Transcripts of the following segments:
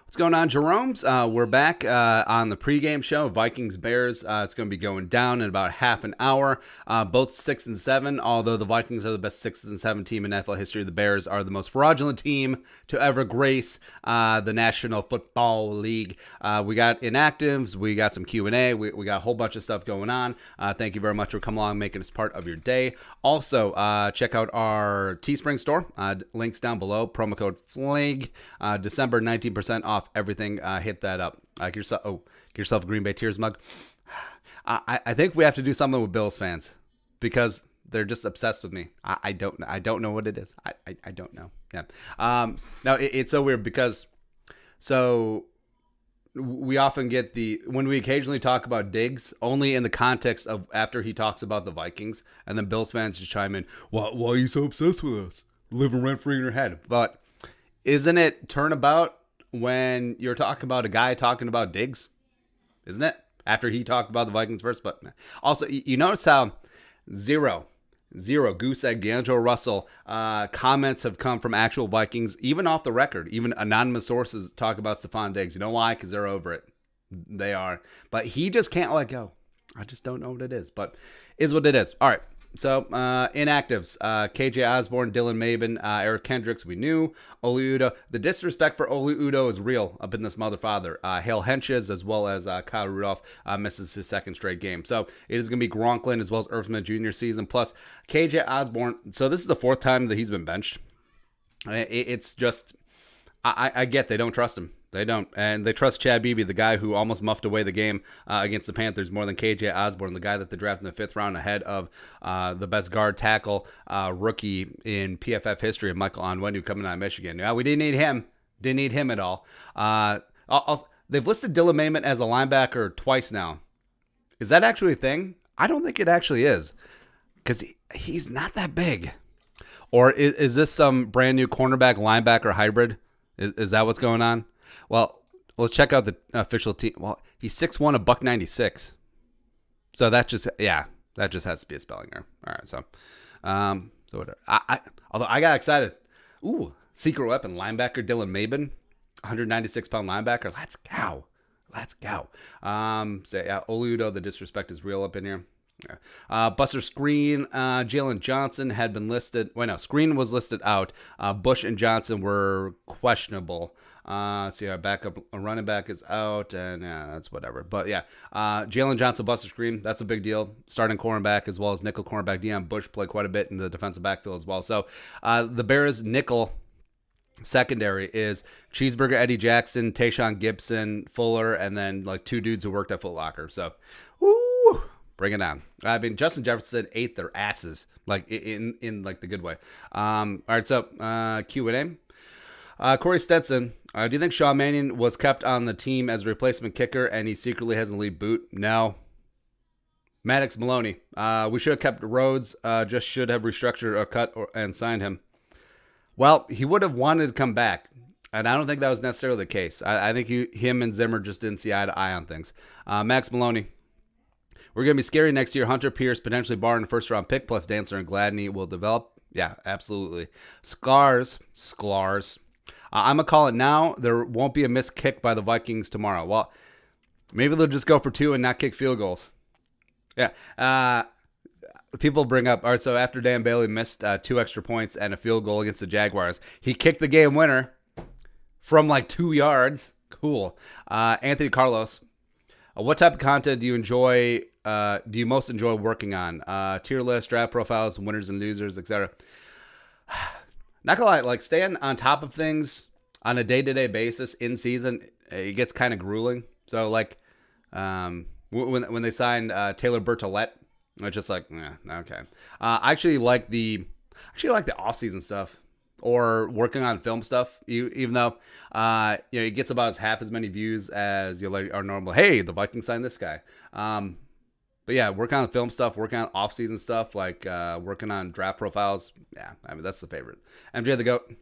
What's going on, Jerome's? We're back on the pregame show, Vikings-Bears. It's going to be going down in about half an hour. Both 6-7, although the Vikings are the best 6-7 team in NFL history. The Bears are the most fraudulent team to ever grace the National Football League. We got inactives. We got some Q&A. We got a whole bunch of stuff going on. Thank you very much for coming along and making us part of your day. Also, check out our Teespring store. Links down below. Promo code FLAG. December, 19% off everything. Hit that up. Get yourself a Green Bay Tears mug. I think we have to do something with Bills fans because they're just obsessed with me. I don't know what it is. I don't know. Yeah. Now it's so weird because we often get when we occasionally talk about Diggs only in the context of after he talks about the Vikings, and then Bills fans just chime in, why are you so obsessed with us? Living rent free in your head. But isn't it turnabout when you're talking about a guy talking about Diggs? Isn't it? After he talked about the Vikings first. But also, you notice how zero goose egg D'Angelo Russell comments have come from actual Vikings, even off the record. Even anonymous sources talk about Stephon Diggs. You know why? Because they're over it. They are. But he just can't let go. I just don't know what it is, but is what it is. All right. So, inactives, KJ Osborne, Dylan Mabin, Eric Kendricks, we knew. Oli Udoh. The disrespect for Oli Udoh is real up in this mother father. Hale Henches, as well as Kyle Rudolph, misses his second straight game. So, it is going to be Gronklin as well as Irfman Jr. season, plus KJ Osborne. So, this is the fourth time that he's been benched. It's just, I get they don't trust him. They don't. And they trust Chad Beebe, the guy who almost muffed away the game against the Panthers more than KJ Osborne, the guy that they drafted in the fifth round ahead of the best guard tackle rookie in PFF history, Michael Onwenu, coming out of Michigan. Now, we didn't need him. Didn't need him at all. Also, they've listed Dylan Mabin as a linebacker twice now. Is that actually a thing? I don't think it actually is, because he's not that big. Or is this some brand new cornerback linebacker hybrid? Is that what's going on? Well, let's check out the official team. Well, he's 6'1", $196. So that just has to be a spelling error. All right, so whatever. Although I got excited. Ooh, secret weapon linebacker Dylan Mabin, 196-pound linebacker. Let's go. So yeah, Oli Udoh, the disrespect is real up in here. Yeah. Buster Screen, Jalen Johnson had been listed. Screen was listed out. Bush and Johnson were questionable. See, our backup running back is out, and yeah, that's whatever. But yeah, Jalen Johnson, Buster Screen, that's a big deal. Starting cornerback as well as nickel cornerback. Deion Bush played quite a bit in the defensive backfield as well. So the Bears' nickel secondary is Cheeseburger Eddie Jackson, Tayshaun Gibson, Fuller, and then like two dudes who worked at Foot Locker. So, woo! Bring it on. I mean, Justin Jefferson ate their asses, like in like the good way. All right, so Q&A. Corey Stetson, do you think Sean Mannion was kept on the team as a replacement kicker and he secretly has a lead boot? No. Maddox Maloney, we should have kept Rhodes, just should have restructured or cut and signed him. Well, he would have wanted to come back, and I don't think that was necessarily the case. I think him and Zimmer just didn't see eye to eye on things. Max Maloney, we're going to be scary next year. Hunter Pierce, potentially barring a first-round pick, plus Dancer and Gladney will develop. Yeah, absolutely. Sklar's. I'm going to call it now. There won't be a missed kick by the Vikings tomorrow. Well, maybe they'll just go for two and not kick field goals. Yeah. People bring up, all right, so after Dan Bailey missed 2 extra points and a field goal against the Jaguars, he kicked the game winner from like 2 yards. Cool. Anthony Carlos, what type of content do you most enjoy working on? Tier list, draft profiles, winners and losers, etc. Not gonna lie, like staying on top of things on a day-to-day basis in season, it gets kind of grueling. So like when they signed Taylor Bertolette, it's just like, okay. I actually like the off-season stuff or working on film stuff, even though it gets about half as many views as our normal. Hey, the Vikings signed this guy. But yeah, working on film stuff, working on off-season stuff, like working on draft profiles. Yeah, I mean, that's the favorite. MJ the GOAT.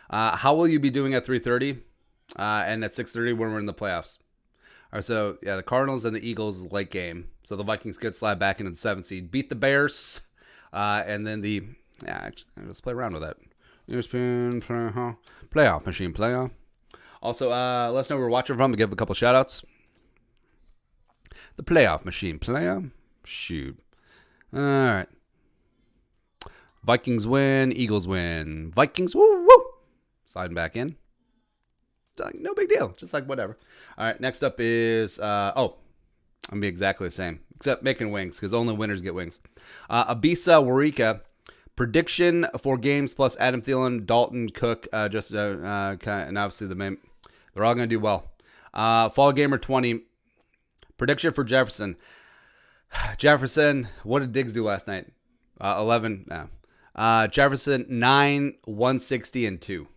How will you be doing at 3:30 and at 6:30 when we're in the playoffs? All right, so yeah, the Cardinals and the Eagles late game. So the Vikings could slide back into the 7th seed, beat the Bears, and then let's play around with that. Playoff machine, playoff. Also, let us know where we're watching from and give a couple shout outs. The playoff machine. Playoff? Shoot. All right. Vikings win. Eagles win. Vikings, woo, woo. Sliding back in. No big deal. Just like whatever. All right. Next up is, I'm going to be exactly the same, except making wings, because only winners get wings. Abisa Warika. Prediction for games plus Adam Thielen, Dalton, Cook, and obviously they're all going to do well. Fall Gamer 20. Prediction for Jefferson. Jefferson, what did Diggs do last night? 11. No. Jefferson, 9, 160, and 2.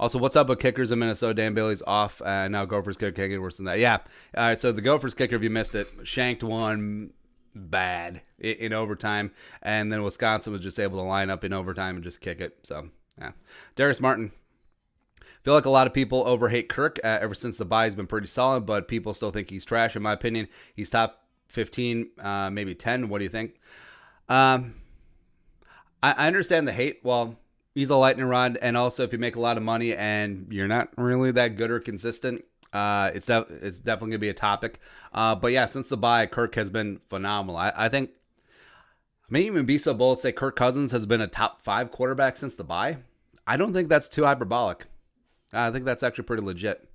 Also, what's up with kickers in Minnesota? Dan Bailey's off. Now Gophers kicker kicking worse than that. Yeah. All right, so the Gophers kicker, if you missed it, shanked one bad in overtime, and then Wisconsin was just able to line up in overtime and just kick it. So, yeah. Darius Martin. Feel like a lot of people overhate Kirk. Ever since the bye, he's been pretty solid, but people still think he's trash. In my opinion, he's top 15, maybe 10. What do you think? I understand the hate. Well, he's a lightning rod, and also if you make a lot of money and you're not really that good or consistent, it's definitely going to be a topic. But yeah, since the bye, Kirk has been phenomenal. I think I may even be so bold to say Kirk Cousins has been a top 5 quarterback since the bye. I don't think that's too hyperbolic. I think that's actually pretty legit.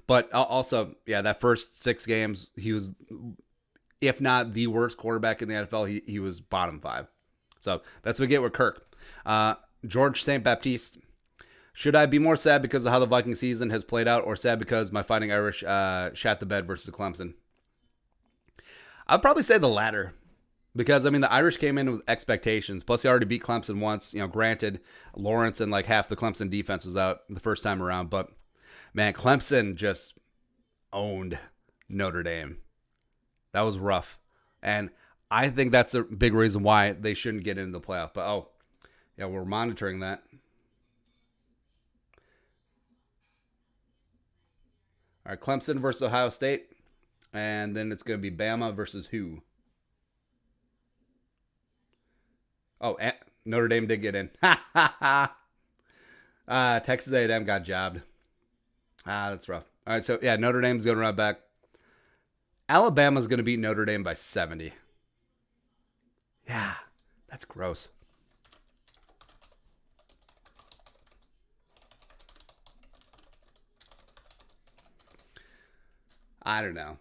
But also, yeah, that first 6 games, he was, if not the worst quarterback in the NFL, he was bottom 5. So that's what we get with Kirk. George St. Baptiste. Should I be more sad because of how the Viking season has played out, or sad because my Fighting Irish shat the bed versus Clemson? I'd probably say the latter. Because, I mean, the Irish came in with expectations. Plus, they already beat Clemson once. Granted, Lawrence and like half the Clemson defense was out the first time around. But, man, Clemson just owned Notre Dame. That was rough. And I think that's a big reason why they shouldn't get into the playoff. But, yeah, we're monitoring that. All right, Clemson versus Ohio State. And then it's going to be Bama versus who? Oh, Notre Dame did get in. Texas A&M got jobbed. That's rough. All right, so, yeah, Notre Dame's going to run back. Alabama's going to beat Notre Dame by 70. Yeah, that's gross. I don't know.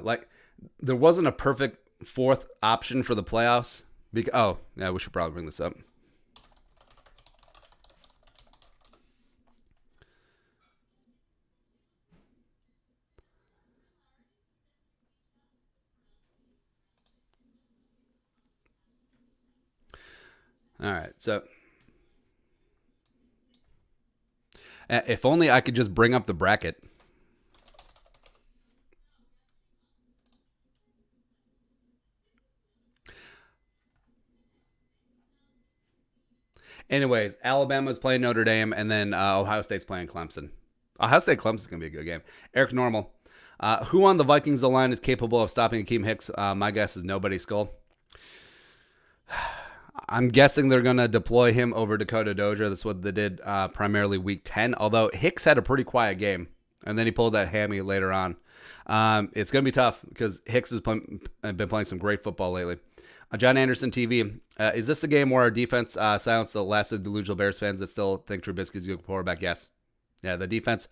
Like, there wasn't a perfect 4th option for the playoffs. Yeah, we should probably bring this up. All right, so if only I could just bring up the bracket. Anyways, Alabama's playing Notre Dame, and then Ohio State's playing Clemson. Ohio State-Clemson's going to be a good game. Eric Normal. Who on the Vikings line is capable of stopping Akeem Hicks? My guess is nobody. Skull. I'm guessing they're going to deploy him over Dakota Dozier. That's what they did primarily week 10, although Hicks had a pretty quiet game, and then he pulled that hammy later on. It's going to be tough because Hicks has been playing some great football lately. John Anderson TV, is this a game where our defense silenced the last of delusional Bears fans that still think Trubisky's a good quarterback? Yes. Yeah, the defense,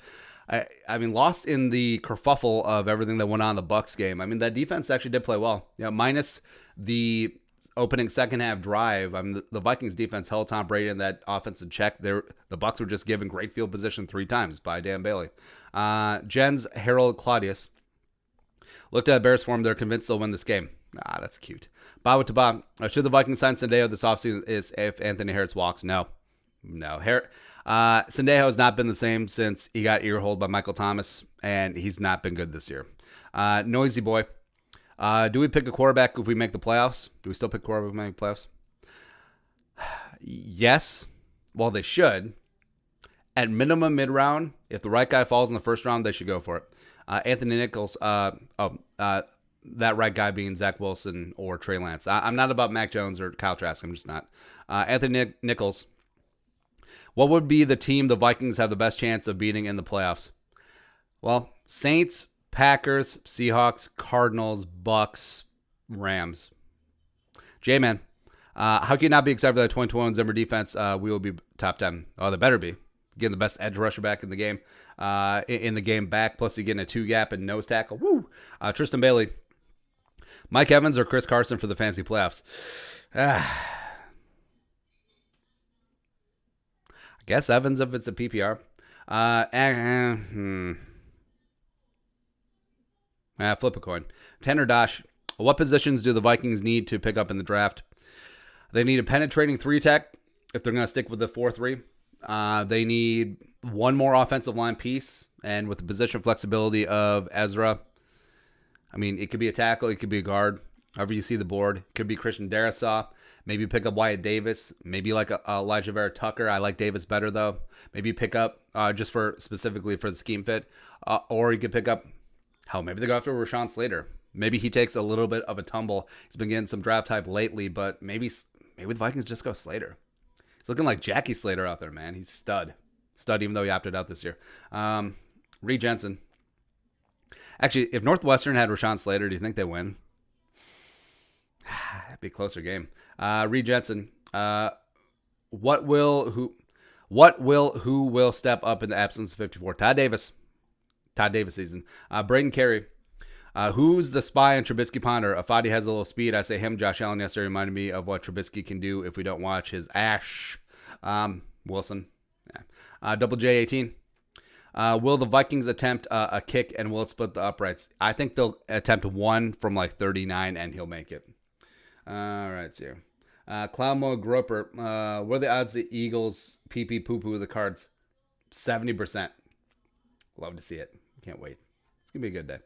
I mean, lost in the kerfuffle of everything that went on in the Bucs game. I mean, that defense actually did play well. Minus the opening second half drive. I mean, the Vikings defense held Tom Brady in that offensive check. The Bucs were just given great field position 3 times by Dan Bailey. Jens Harold Claudius looked at Bears form. They're convinced they'll win this game. That's cute. Bob to Bob. Should the Vikings sign Sendejo this offseason is if Anthony Harris walks? No. Sendejo has not been the same since he got earholed by Michael Thomas, and he's not been good this year. Noisy Boy. Do we pick a quarterback if we make the playoffs? Do we still pick quarterback if we make the playoffs? Yes. Well, they should. At minimum, mid-round, if the right guy falls in the first round, they should go for it. Anthony Nichols. That right guy being Zach Wilson or Trey Lance. I'm not about Mac Jones or Kyle Trask. I'm just not. Anthony Nichols. What would be the team the Vikings have the best chance of beating in the playoffs? Well, Saints, Packers, Seahawks, Cardinals, Bucks, Rams. J-Man, how can you not be excited for that 2021 Zimmer defense? We will be top 10. Oh, they better be. Getting the best edge rusher back in the game. In the game back, plus you getting a 2-gap and nose tackle. Woo! Tristan Bailey. Mike Evans or Chris Carson for the fantasy playoffs? I guess Evans if it's a PPR. Flip a coin. Tanner Dosh. What positions do the Vikings need to pick up in the draft? They need a penetrating 3-tech if they're going to stick with the 4-3. They need one more offensive line piece, and with the position flexibility of Ezra, I mean, it could be a tackle, it could be a guard, however you see the board. It could be Christian Darrisaw. Maybe pick up Wyatt Davis. Maybe like Elijah Vera Tucker. I like Davis better, though. Maybe pick up just for specifically for the scheme fit. Or you could pick up, maybe they go after Rashawn Slater. Maybe he takes a little bit of a tumble. He's been getting some draft hype lately, but maybe the Vikings just go Slater. He's looking like Jackie Slater out there, man. He's stud, even though he opted out this year. Reed Jensen. Actually, if Northwestern had Rashawn Slater, do you think they win? That'd be a closer game. Reed Jensen. Who will step up in the absence of 54? Todd Davis season. Braden Carey. Who's the spy on Trubisky Ponder? Fadi has a little speed. I say him. Josh Allen yesterday reminded me of what Trubisky can do if we don't watch his ash. Wilson. Yeah. Double J18. Will the Vikings attempt a kick and will it split the uprights? I think they'll attempt one from like 39 and he'll make it. All right, so here. Cloudmo Groper. What are the odds the Eagles pee poo-poo with the Cards? 70%. Love to see it. Can't wait. It's going to be a good day.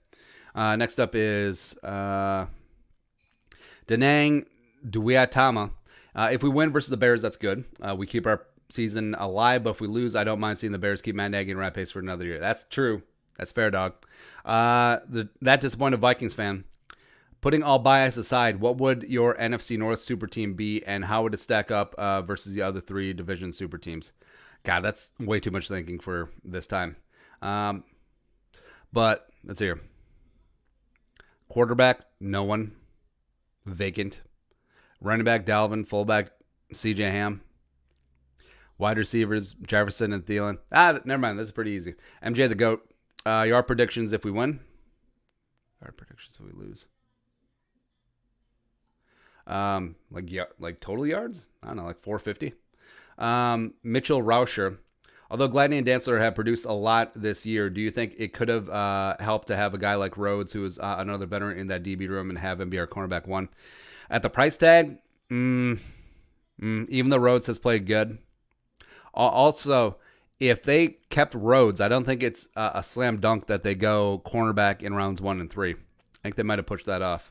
Next up is Danang Duiatama. If we win versus the Bears, that's good. We keep our season alive, but if we lose, I don't mind seeing the Bears keep Matt Nagy and rat pace for another year. That's true. That's fair, dog. That disappointed Vikings fan. Putting all bias aside, what would your NFC North super team be, and how would it stack up versus the other 3 division super teams? God, that's way too much thinking for this time. But let's see here. Quarterback, no one. Vacant. Running back, Dalvin. Fullback, CJ Ham. Wide receivers, Jefferson and Thielen. Never mind. This is pretty easy. MJ the GOAT. Your predictions if we win. Our predictions if we lose. Like total yards? I don't know, like 450. Mitchell Rauscher. Although Gladney and Dantzler have produced a lot this year, do you think it could have helped to have a guy like Rhodes, who is another veteran in that DB room, and have him be our cornerback 1? At the price tag, even though Rhodes has played good. Also, if they kept Rhodes, I don't think it's a slam dunk that they go cornerback in rounds 1 and 3. I think they might have pushed that off.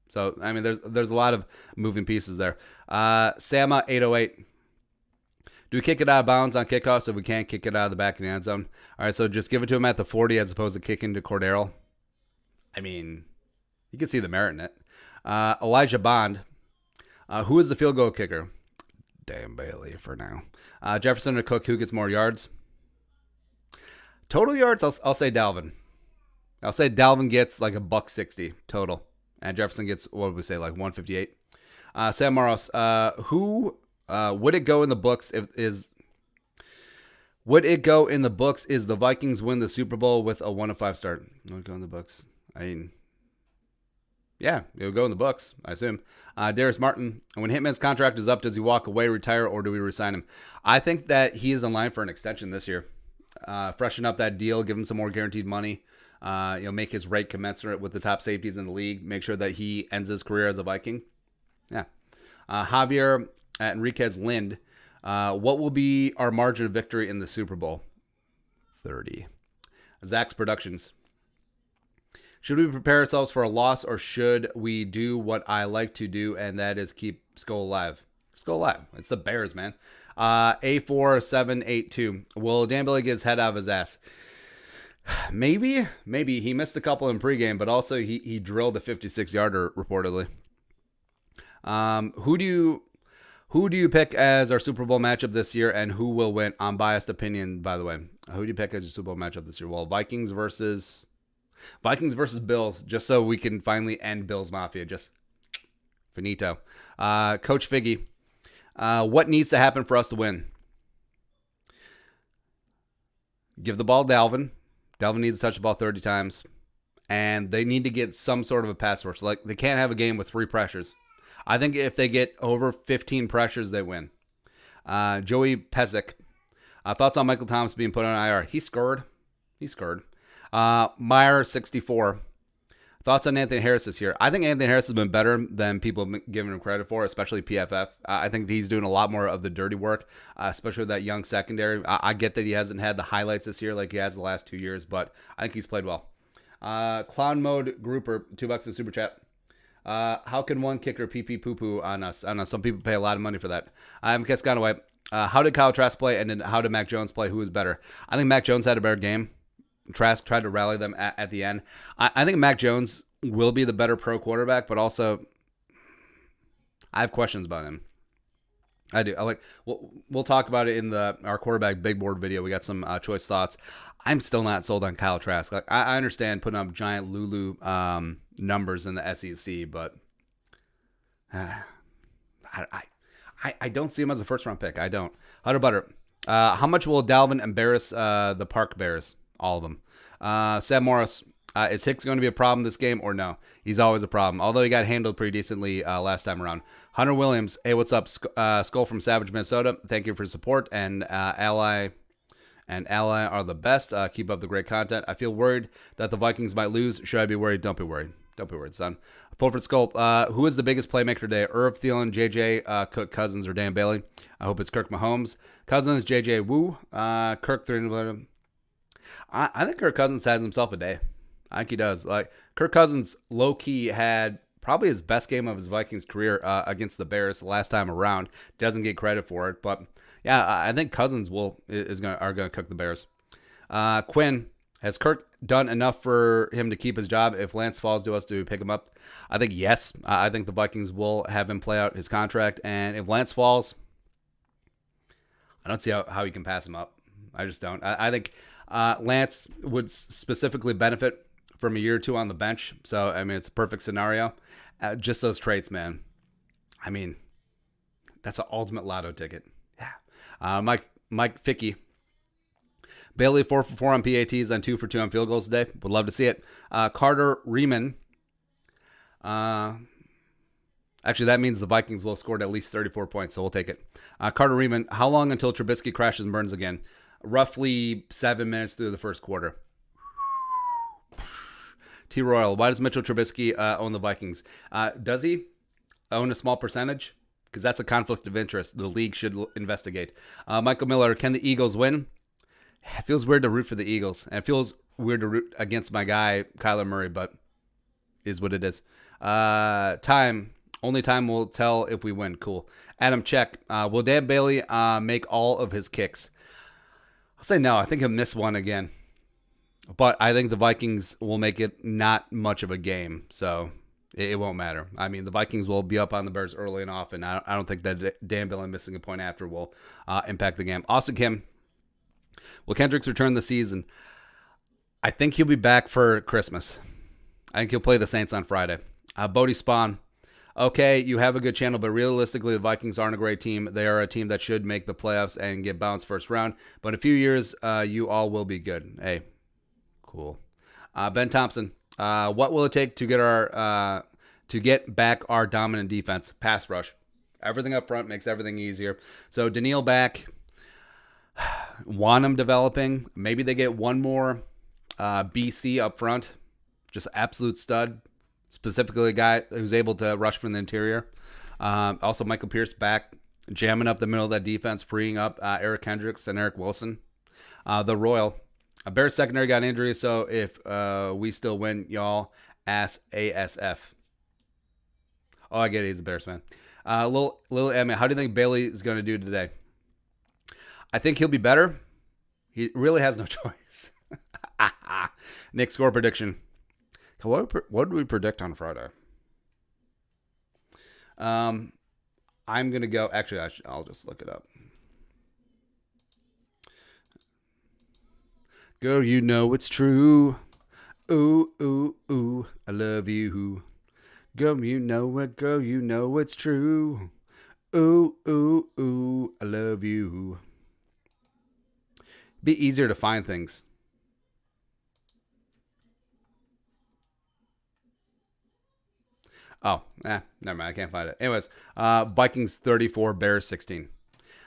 So, I mean, there's a lot of moving pieces there. Sama 808. Do we kick it out of bounds on kickoffs if we can't kick it out of the back of the end zone? All right, so just give it to him at the 40 as opposed to kicking to Cordero. I mean, you can see the merit in it. Elijah Bond. Who is the field goal kicker? Dan Bailey for now. Jefferson or Cook, who gets more yards? Total yards, I'll say Dalvin. I'll say Dalvin gets like $160 total. And Jefferson gets, what would we say, like 158. Sam Maros, who would it go in the books is the Vikings win the Super Bowl with a 1-5 start? Would it go in the books? I mean, yeah, it would go in the books, I assume. Darius Martin, when Hitman's contract is up, does he walk away, retire, or do we resign him? I think that he is in line for an extension this year. Freshen up that deal, give him some more guaranteed money. Make his rate commensurate with the top safeties in the league. Make sure that he ends his career as a Viking. Yeah. Javier Enriquez Lind. What will be our margin of victory in the Super Bowl? 30. Zach's Productions. Should we prepare ourselves for a loss, or should we do what I like to do, and that is keep Skull alive? Skull alive. It's the Bears, man. A4782. Will Dan Bailey get his head out of his ass? Maybe. He missed a couple in pregame, but also he drilled a 56-yarder reportedly. Who Who do you pick as our Super Bowl matchup this year, and who will win? Unbiased opinion, by the way. Who do you pick as your Super Bowl matchup this year? Well, Vikings versus Bills, just so we can finally end Bills Mafia. Just finito. Coach Figgy, what needs to happen for us to win? Give the ball to Dalvin. Dalvin needs to touch the ball 30 times. And they need to get some sort of a pass rush. Like, they can't have a game with 3 pressures. I think if they get over 15 pressures, they win. Joey Pesic. Thoughts on Michael Thomas being put on IR? He scored. Meyer 64. Thoughts on Anthony Harris this year? I think Anthony Harris has been better than people have given him credit for, especially PFF. I think he's doing a lot more of the dirty work, especially with that young secondary. I get that he hasn't had the highlights this year like he has the last 2 years, but I think he's played well. Clown Mode Grouper, $2 in Super Chat. How can one kicker pee poo-poo on us? I don't know. Some people pay a lot of money for that. I'm Cascanaway. How did Kyle Trask play, and then how did Mac Jones play? Who was better? I think Mac Jones had a better game. Trask tried to rally them at the end. I think Mac Jones will be the better pro quarterback, but also I have questions about him. I do. We'll talk about it in our quarterback big board video. We got some choice thoughts. I'm still not sold on Kyle Trask. Like, I understand putting up giant Lulu numbers in the SEC, but I don't see him as a first round pick. I don't. Hutter Butter. How much will Dalvin embarrass the Park Bears? All of them. Sam Morris. Is Hicks going to be a problem this game or no? He's always a problem, although he got handled pretty decently last time around. Hunter Williams. Hey, what's up? Skull from Savage, Minnesota. Thank you for your support. And Ally are the best. Keep up the great content. I feel worried that the Vikings might lose. Should I be worried? Don't be worried. Don't be worried, son. Pulford Skull. Who is the biggest playmaker today? Irv Thielen, JJ, Cook, Cousins, or Dan Bailey? I hope it's Kirk Mahomes. Cousins, JJ, Woo. Kirk, 3. I think Kirk Cousins has himself a day. I think he does. Like, Kirk Cousins, low-key, had probably his best game of his Vikings career against the Bears last time around. Doesn't get credit for it, but yeah, I think Cousins are going to cook the Bears. Quinn, has Kirk done enough for him to keep his job if Lance falls to us to pick him up? I think yes. I think the Vikings will have him play out his contract, and if Lance falls, I don't see how he can pass him up. I just don't. I think Lance would specifically benefit from a year or two on the bench. So, I mean, it's a perfect scenario. Just those traits, man. I mean, that's an ultimate lotto ticket. Yeah. Mike Fickey. Bailey 4 for 4 on PATs and 2 for 2 on field goals today. Would love to see it. Carter Riemann. Actually, that means the Vikings will have scored at least 34 points, so we'll take it. Carter Riemann. How long until Trubisky crashes and burns again? Roughly 7 minutes through the first quarter. T. Royal, why does Mitchell Trubisky own the Vikings? Does he own a small percentage? Because that's a conflict of interest. The league should investigate. Michael Miller, can the Eagles win? It feels weird to root for the Eagles. And it feels weird to root against my guy, Kyler Murray, but is what it is. Only time will tell if we win. Cool. Adam Check, will Dan Bailey make all of his kicks? I'll say no. I think he'll miss one again. But I think the Vikings will make it not much of a game, so it won't matter. I mean, the Vikings will be up on the Bears early and often. I don't think that Dan Bailey missing a point after will impact the game. Austin Kim, will Kendricks return this season? I think he'll be back for Christmas. I think he'll play the Saints on Friday. Bodie Spawn, okay, you have a good channel, but realistically, the Vikings aren't a great team. They are a team that should make the playoffs and get bounced first round. But in a few years, you all will be good. Hey. Cool. Ben Thompson, what will it take to get back our dominant defense? Pass rush. Everything up front makes everything easier. So Daniil back. Want him developing. Maybe they get one more BC up front. Just absolute stud. Specifically a guy who's able to rush from the interior. Also Michael Pierce back, jamming up the middle of that defense, freeing up Eric Kendricks and Eric Wilson. The Royal. Bears secondary got an injury, so if we still win, y'all ask ASF. Oh, I get it. He's a Bears fan. Little Emmy, how do you think Bailey is going to do today? I think he'll be better. He really has no choice. Nick, score prediction. What did we predict on Friday? I'm going to go. Actually, I'll just look it up. Girl, you know it's true. Ooh, ooh, ooh, I love you. Girl, you know it. Girl, you know it's true. Ooh, ooh, ooh, I love you. Be easier to find things. Oh, never mind. I can't find it. Anyways, Vikings 34, Bears 16.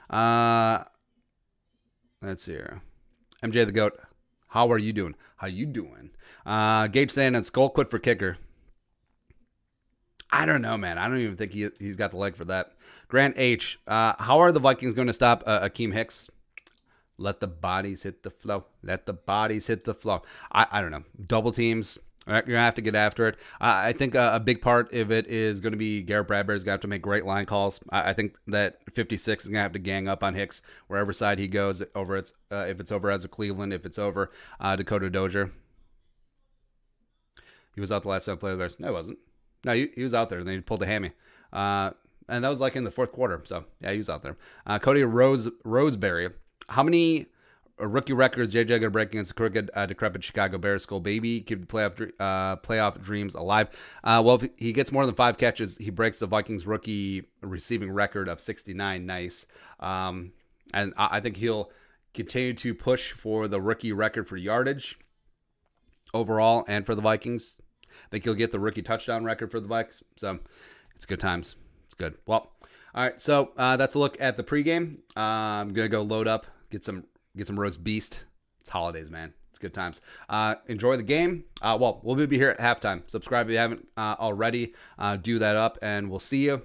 Uh, let's see here. MJ the Goat, how are you doing? How you doing? Gage Sand and Skull quit for kicker. I don't know, man. I don't even think he's got the leg for that. Grant H, how are the Vikings going to stop Akeem Hicks? Let the bodies hit the flow. Let the bodies hit the flow. I don't know. Double teams. You're going to have to get after it. I think a big part of it is going to be Garrett Bradbury's going to have to make great line calls. I think that 56 is going to have to gang up on Hicks wherever side he goes. If it's over as a Cleveland, if it's over Dakota Dozier. He was out the last time I played the Bears. No, he wasn't. No, he was out there, and then he pulled a hammy. And that was like in the fourth quarter. So, yeah, he was out there. Cody Roseberry. How many rookie records JJ going to break against the crooked, decrepit Chicago Bears? Skull baby. Keep the playoff dreams alive. Well, if he gets more than 5 catches, he breaks the Vikings rookie receiving record of 69. Nice. And I think he'll continue to push for the rookie record for yardage overall and for the Vikings. I think he'll get the rookie touchdown record for the Vikes. So it's good times. It's good. Well, all right. So that's a look at the pregame. I'm gonna go load up, get some roast beast. It's holidays, man. It's good times. Enjoy the game. We'll be here at halftime. Subscribe if you haven't already. Do that up, and we'll see you